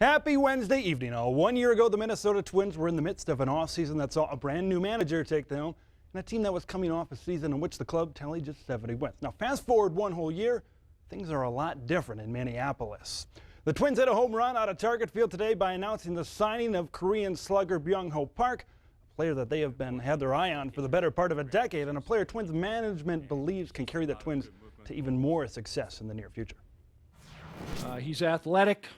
Happy Wednesday evening. 1 year ago, the Minnesota Twins were in the midst of an offseason that saw a brand new manager take the helm and a team that was coming off a season in which the club tallied just 70 wins. Now, fast forward one whole year, things are a lot different in Minneapolis. The Twins hit a home run out of Target Field today by announcing the signing of Korean slugger Byung-ho Park, a player that they have had their eye on for the better part of a decade, and a player Twins management believes can carry the Twins to even more success in the near future. He's athletic.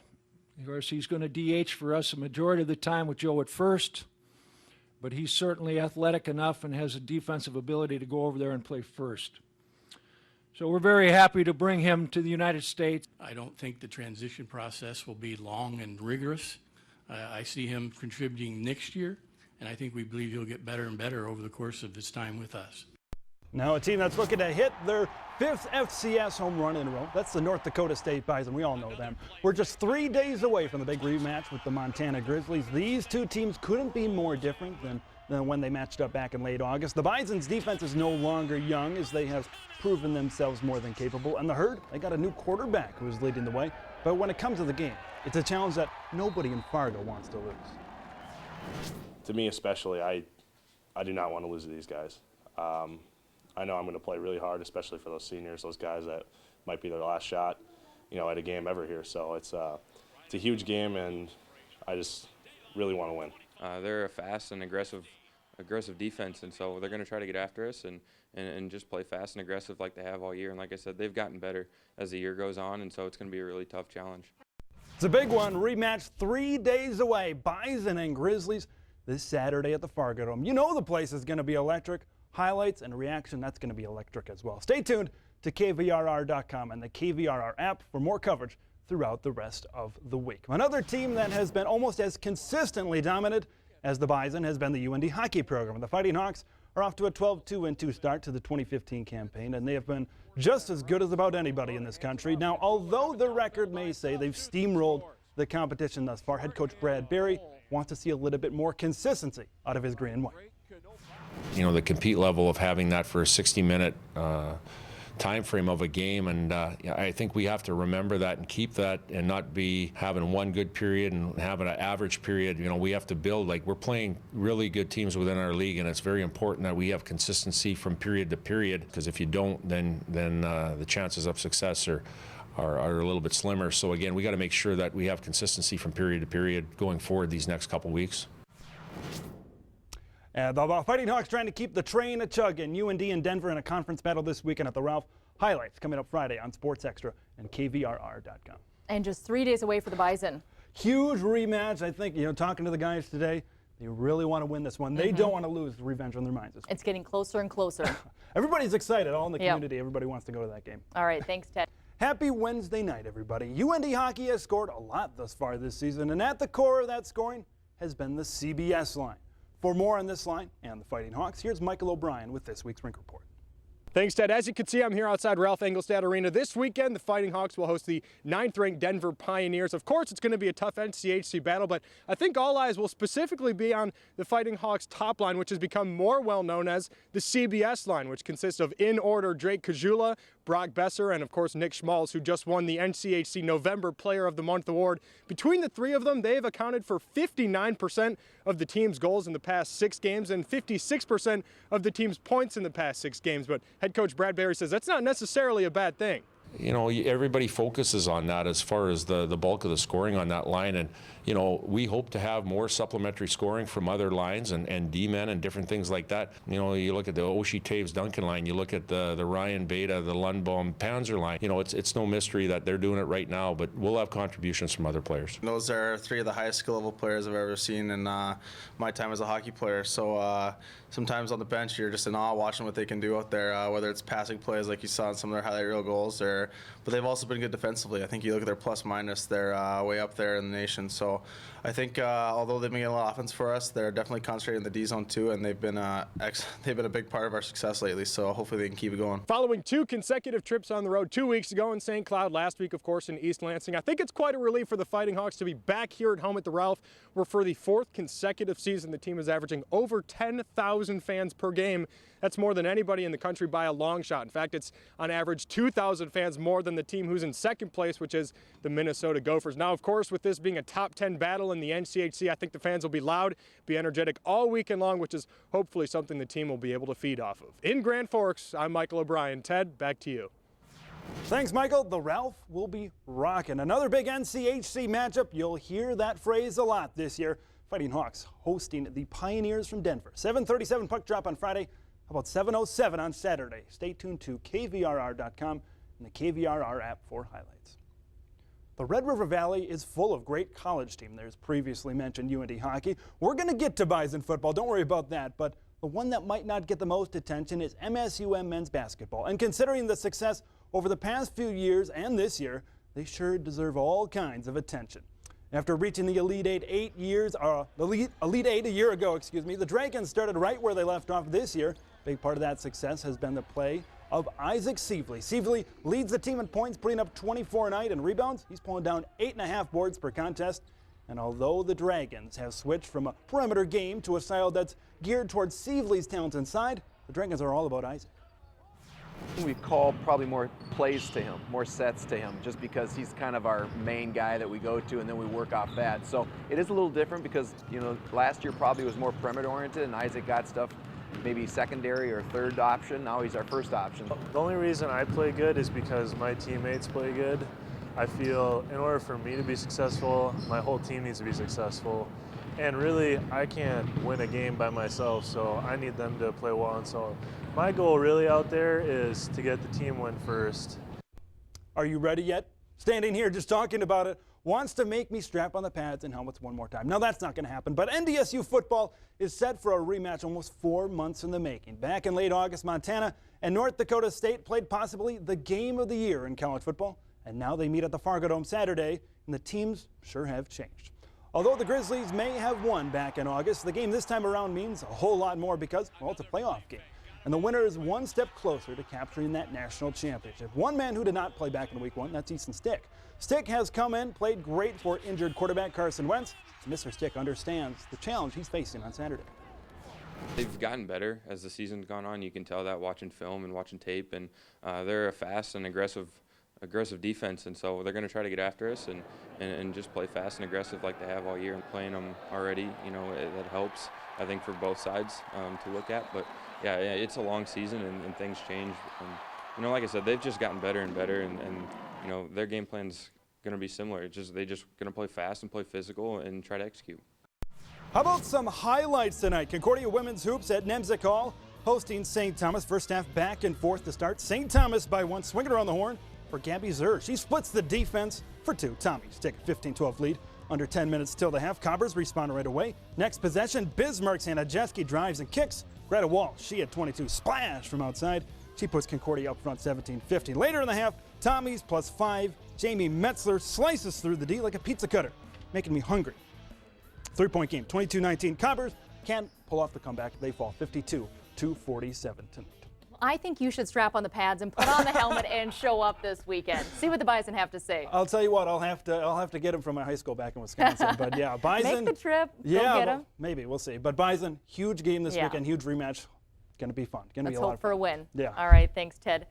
Of course, he's going to DH for us a majority of the time with Joe at first, but he's certainly athletic enough and has a defensive ability to go over there and play first. So we're very happy to bring him to the United States. I don't think the transition process will be long and rigorous. I see him contributing next year, and I think we believe he'll get better and better over the course of his time with us. Now a team that's looking to hit their 5th FCS home run in a row. That's the North Dakota State Bison. We all know them. We're just 3 days away from the big rematch with the Montana Grizzlies. These two teams couldn't be more different than when they matched up back in late August. The Bison's defense is no longer young, as they have proven themselves more than capable. And the Herd, they got a new quarterback who is leading the way. But when it comes to the game, it's a challenge that nobody in Fargo wants to lose. To me especially, I do not want to lose to these guys. I know I'm going to play really hard, especially for those seniors, those guys that might be their last shot, at a game ever here. So it's a huge game, and I just really want to win. They're a fast and aggressive defense, and so they're going to try to get after us and just play fast and aggressive like they have all year. And like I said, they've gotten better as the year goes on, and so it's going to be a really tough challenge. It's a big one. Rematch 3 days away. Bison and Grizzlies this Saturday at the Fargo Dome. You know the place is going to be electric. Highlights and reaction, that's going to be electric as well. Stay tuned to KVRR.com and the KVRR app for more coverage throughout the rest of the week. Another team that has been almost as consistently dominant as the Bison has been the UND hockey program. The Fighting Hawks are off to a 12-2-2 start to the 2015 campaign, and they have been just as good as about anybody in this country. Now, although the record may say they've steamrolled the competition thus far, head coach Brad Berry wants to see a little bit more consistency out of his green and white. The compete level of having that for a 60-minute time frame of a game, and I think we have to remember that and keep that, and not be having one good period and having an average period. We have to build, like, we're playing really good teams within our league, and it's very important that we have consistency from period to period, because if you don't, then the chances of success are a little bit slimmer. So again, we got to make sure that we have consistency from period to period going forward these next couple weeks. The Fighting Hawks trying to keep the train a-chugging. UND and Denver in a conference battle this weekend at the Ralph. Highlights coming up Friday on Sports Extra and KVRR.com. And just 3 days away for the Bison. Huge rematch. I think, talking to the guys today, they really want to win this one. They don't want to lose revenge on their minds. It's getting closer and closer. Everybody's excited. All in the community. Everybody wants to go to that game. All right. Thanks, Ted. Happy Wednesday night, everybody. UND hockey has scored a lot thus far this season, and at the core of that scoring has been the CBS line. For more on this line and the Fighting Hawks, here's Michael O'Brien with this week's Rink Report. Thanks, Ted. As you can see, I'm here outside Ralph Engelstad Arena. This weekend, the Fighting Hawks will host the 9th-ranked Denver Pioneers. Of course, it's going to be a tough NCHC battle, but I think all eyes will specifically be on the Fighting Hawks' top line, which has become more well-known as the CBS line, which consists of, in order, Drake Kajula, Brock Besser, and of course Nick Schmalz, who just won the NCHC November Player of the Month award. Between the three of them, they've accounted for 59% of the team's goals in the past 6 games and 56% of the team's points in the past 6 games. But head coach Brad Berry says that's not necessarily a bad thing. Everybody focuses on that as far as the bulk of the scoring on that line, and we hope to have more supplementary scoring from other lines and D-men and different things like that. You look at the Oshie Taves Duncan line, you look at the Ryan Beta, the Lundbaum Panzer line. It's no mystery that they're doing it right now, but we'll have contributions from other players. Those are 3 of the highest skill level players I've ever seen in my time as a hockey player. So sometimes on the bench you're just in awe watching what they can do out there, whether it's passing plays like you saw in some of their highlight reel goals, but they've also been good defensively. I think you look at their plus minus, they're way up there in the nation. So I think although they've been getting a lot of offense for us, they're definitely concentrating in the D zone too, and they've been a big part of our success lately. So hopefully they can keep it going. Following 2 consecutive trips on the road, 2 weeks ago in St. Cloud, last week of course in East Lansing, I think it's quite a relief for the Fighting Hawks to be back here at home at the Ralph, where for the 4th consecutive season the team is averaging over 10,000 fans per game. That's more than anybody in the country by a long shot. In fact, it's on average 2,000 fans has more than the team who's in second place, which is the Minnesota Gophers. Now, of course, with this being a top 10 battle in the NCHC, I think the fans will be loud, be energetic all weekend long, which is hopefully something the team will be able to feed off of. In Grand Forks, I'm Michael O'Brien. Ted, back to you. Thanks, Michael. The Ralph will be rocking. Another big NCHC matchup. You'll hear that phrase a lot this year. Fighting Hawks hosting the Pioneers from Denver. 7:37 puck drop on Friday. How about 7:07 on Saturday? Stay tuned to KVRR.com and the KVRR app for highlights. The Red River Valley is full of great college teams. There's previously mentioned UND hockey. We're going to get to Bison football. Don't worry about that. But the one that might not get the most attention is MSUM men's basketball. And considering the success over the past few years and this year, they sure deserve all kinds of attention. After reaching the Elite Eight a year ago, the Dragons started right where they left off this year. Big part of that success has been the play of Isaac Sievely. Sievely leads the team in points, putting up 24 a night, and rebounds. He's pulling down 8.5 boards per contest. And although the Dragons have switched from a perimeter game to a style that's geared towards Sievely's talents inside, the Dragons are all about Isaac. We call probably more plays to him, more sets to him, just because he's kind of our main guy that we go to, and then we work off that. So it is a little different because, last year probably was more perimeter oriented, and Isaac got stuff maybe secondary or third option. Now he's our first option. The only reason I play good is because my teammates play good. I feel in order for me to be successful, my whole team needs to be successful. And really, I can't win a game by myself, so I need them to play well. And so my goal really out there is to get the team win first. Are you ready yet? Standing here just talking about it wants to make me strap on the pads and helmets one more time. Now that's not going to happen, but NDSU football is set for a rematch almost 4 months in the making. Back in late August, Montana and North Dakota State played possibly the game of the year in college football, and now they meet at the Fargo Dome Saturday, and the teams sure have changed. Although the Grizzlies may have won back in August, the game this time around means a whole lot more because, well, it's a playoff game. And the winner is one step closer to capturing that national championship. One man who did not play back in week one, that's Easton Stick. Stick has come in, played great for injured quarterback Carson Wentz. Mr. Stick understands the challenge he's facing on Saturday. They've gotten better as the season's gone on. You can tell that watching film and watching tape, and they're a fast and aggressive defense, and so they're going to try to get after us and just play fast and aggressive like they have all year. And playing them already, that helps, I think, for both sides to look at. But yeah, it's a long season and things change. And like I said, they've just gotten better and better, and their game plan's going to be similar. They're just going to play fast and play physical and try to execute. How about some highlights tonight? Concordia women's hoops at Nemzik Hall hosting St. Thomas. First half back and forth to start. St. Thomas by one, swinging around the horn for Gabby Zer. She splits the defense for two. Tommies take a 15-12 lead. Under 10 minutes till the half. Cobbers respond right away. Next possession, Bismarck's Hanajeski drives and kicks. Greta Walsh, she had 22. Splash from outside. She puts Concordia up front 17-15. Later in the half, Tommies +5. Jamie Metzler slices through the D like a pizza cutter, making me hungry. 3-point game, 22-19. Cobbers can't pull off the comeback. They fall 52-47 tonight. I think you should strap on the pads and put on the helmet and show up this weekend. See what the Bison have to say. I'll tell you what, I'll have to get him from my high school back in Wisconsin. But yeah, Bison. Make the trip. Yeah, go get him. Maybe we'll see. But Bison, huge game this weekend, huge rematch. Going to be fun. Going to be a lot of fun. Let's hope for a win. Yeah. All right, thanks, Ted.